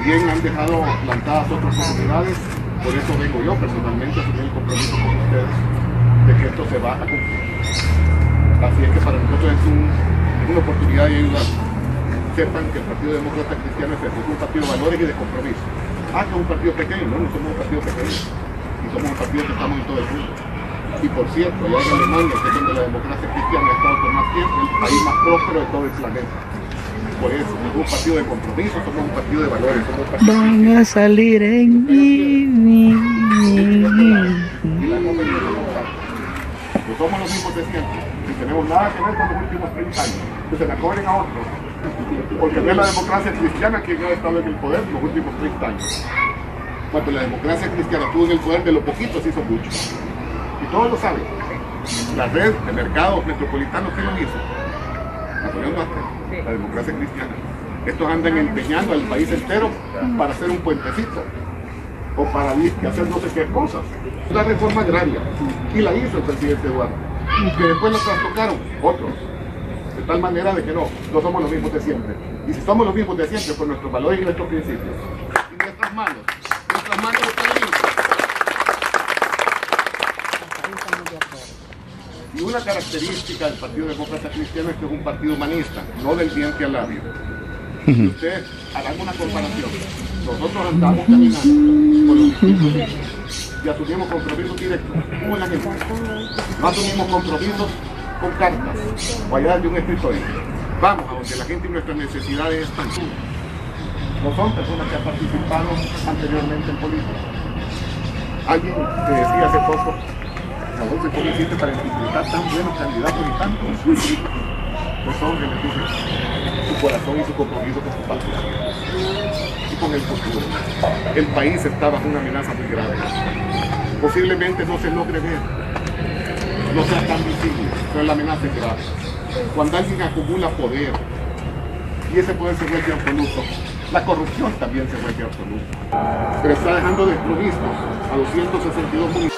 también han dejado plantadas otras comunidades. Por eso vengo yo personalmente a asumir el compromiso con ustedes de que esto se va a cumplir. Así es que para nosotros es una oportunidad de ayudar. Sepan que el Partido Demócrata Cristiano es un partido de valores y de compromiso. Que es un partido pequeño, no somos un partido pequeño. Y somos un partido que estamos en todo el mundo. Y por cierto, allá en Alemania, que es donde la democracia cristiana ha estado por más tiempo, el país más próspero de todo el planeta. Por eso, somos un partido de compromiso, somos un partido de valores, somos un partido van a salir en mí. No somos los mismos de siempre, y tenemos nada que ver con los últimos 30 años, que se le cobren a otros, porque no es la democracia cristiana quien ha estado en el poder los últimos 30 años. Cuando la democracia cristiana estuvo en el poder, de lo poquito se hizo mucho. Y todos lo saben. La red de mercados metropolitanos, ¿quién lo hizo? Napoleón Bonaparte, la democracia cristiana. Estos andan empeñando al país entero para hacer un puentecito o para hacer no sé qué cosas. La reforma agraria, y la hizo el presidente Eduardo, que después la trastocaron otros, de tal manera de que no somos los mismos de siempre. Y si somos los mismos de siempre, por nuestros valores y nuestros principios, y nuestras manos están limpias. Y una característica del Partido Demócrata Cristiano es que es un partido humanista, no del diente al labio. Si ustedes harán una comparación, nosotros andamos caminando por los distintos y asumimos compromisos directos con la gente. No asumimos compromisos con cartas o allá de un escritorio. Vamos a donde la gente y nuestras necesidades están. No son personas que han participado anteriormente en política. Alguien que decía hace poco, Adolfo, ¿cómo hiciste para identificar tan buenos candidatos y tantos? Pues hombre, le dije, su corazón y su compromiso con su patria y con el futuro. El país está bajo una amenaza muy grave. Posiblemente no se logre ver, no sea tan visible, pero la amenaza es grave. Cuando alguien acumula poder y ese poder se vuelve absoluto, la corrupción también se vuelve absoluta. Pero está dejando desprovistos a 262 municipios.